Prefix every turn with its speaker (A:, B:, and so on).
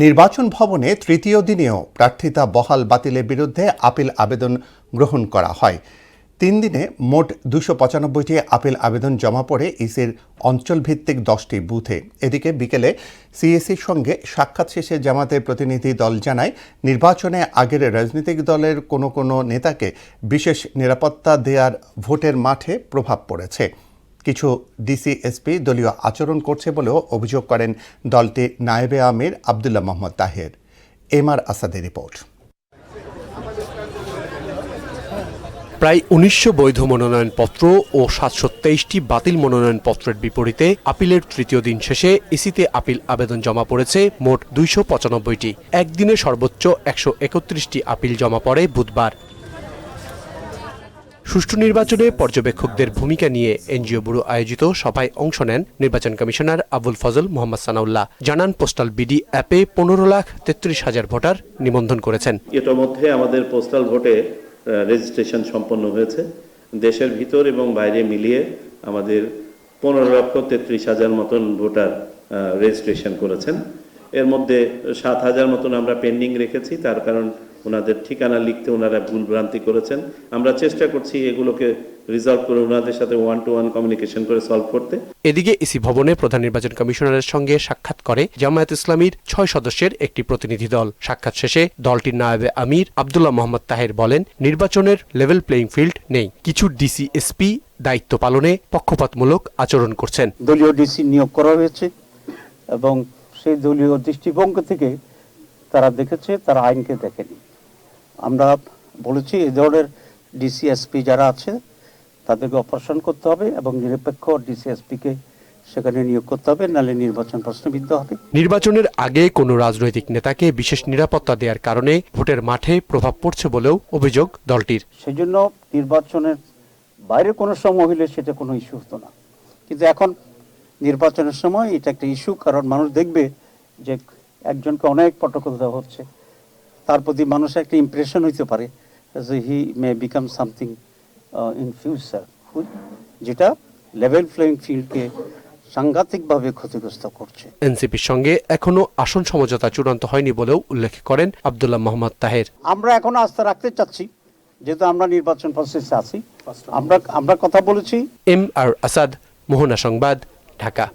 A: নির্বাচন ভবনে তৃতীয় দিনেও প্রার্থিতা বহাল বাতিলের বিরুদ্ধে আপিল আবেদন গ্রহণ করা হয়। 3 দিনে মোট 295টি আপিল আবেদন জমা পড়ে ইসির অঞ্চলভিত্তিক 10টি বুথে। এদিকে বিকেলে সিএসির সঙ্গে সাক্ষাৎ শেষে জামাতের প্রতিনিধি দল জানায়, নির্বাচনে আগের রাজনৈতিক দলের কোনো নেতাকে বিশেষ নিরাপত্তা দেওয়ার ভোটের মাঠে প্রভাব পড়েছে। কিছু ডিসি-এসপি দলীয় আচরণ করছে বলেও অভিযোগ করেন দলটির নায়েবে আমির আব্দুল্লাহ মোহাম্মদ তাহের। এমআর আসাদের রিপোর্ট।
B: প্রায় ১৯০০ বৈধ মনোনয়নপত্র ও ৭২৩টি বাতিল মনোনয়নপত্রের বিপরীতে আপিলের তৃতীয় দিন শেষে ইসিতে আপিল আবেদন জমা পড়েছে মোট ২৯৫টি। একদিনে সর্বোচ্চ ১৩১টি আপিল জমা পড়ে বুধবার। সুষ্ঠু নির্বাচনে পর্যবেক্ষকদের ভূমিকা নিয়ে এনজিও ব্যুরো আয়োজিত সভায় অংশ নেন নির্বাচন কমিশনার আবুল ফজল মোহাম্মদ সানাউল্লাহ। জানান, পোস্টাল বিডি অ্যাপে ১৫,৩৩,০০০ ভোটার নিবন্ধন করেছেন।
C: এটার মধ্যে আমাদের পোস্টাল ভোটে রেজিস্ট্রেশন সম্পন্ন হয়েছে। দেশের ভিতর এবং বাইরে মিলিয়ে আমাদের ১৫,৩৩,০০০ মতন ভোটার রেজিস্ট্রেশন করেছেন। এর মধ্যে ৭,০০০ মতন আমরা পেন্ডিং রেখেছি, তার কারণ ওনাদের ঠিকানা লিখতে ওনারা ভুলভ্রান্তি করেছেন। আমরা চেষ্টা করছি এগুলোকে রিজলভ করে ওনাদের সাথে 1-to-1 কমিউনিকেশন করে সলভ করতে।
B: এদিকে ইসি ভবনে প্রধান নির্বাচন কমিশনারের সঙ্গে সাক্ষাৎ করে জামায়াত ইসলামীর ৬ সদস্যের একটি প্রতিনিধি দল। সাক্ষাৎ শেষে দলটির নায়েবে আমির আব্দুল্লাহ মোহাম্মদ তাহের বলেন, নির্বাচনের লেভেল প্লেইং ফিল্ড নেই। কিছু ডিসি-এসপি দায়িত্ব পালনে পক্ষপাতমূলক আচরণ করছেন।
D: দলীয় ডিসি নিয়োগ করা হয়েছে এবং সেই দলীয় দৃষ্টিভঙ্গি থেকে তারা দেখেছে, তারা আইনকে দেখেনি। আমরা বলেছি এই ধরনের ডিসি-এসপি যারা আছে তাদেরকে অপারেশন করতে হবে এবং নিরপেক্ষ ডিসি-এসপিকে সেখানে নিয়োগ করতে হবে, নাহলে নির্বাচন প্রশ্নবিদ্ধ হবে।
B: নির্বাচনের আগে কোনো রাজনৈতিক নেতাকে বিশেষ নিরাপত্তা দেওয়ার কারণে ভোটের মাঠে প্রভাব পড়ছে বলেও অভিযোগ দলটির।
D: সেজন্য নির্বাচনের বাইরে কোনো সময় হলে সেটা কোনো ইস্যু হতো না, কিন্তু এখন নির্বাচনের সময় এটা একটা ইস্যু, কারণ মানুষ দেখবে যে একজনকে অনেক প্রটোকল দেওয়া হচ্ছে, তার প্রতি মানুষের একটা ইমপ্রেশন হইতে পারে যে he may become something in future, যেটা লেভেল প্লেইং ফিল্ডকে সাংঘাতিকভাবে ক্ষতিগ্রস্ত করছে।
B: এনসিপির সঙ্গে এখনো আসন সমঝোতা চূড়ান্ত হয়নি বলেও উল্লেখ করেন আব্দুল্লাহ মোহাম্মদ তাহের।
D: আমরা এখনো আস্থা রাখতে চাচ্ছি, যেহেতু আমরা নির্বাচন প্রসেসে আছি। আমরা কথা বলেছি।
B: এমআর আসাদ, মোহনা সংবাদ, ঢাকা।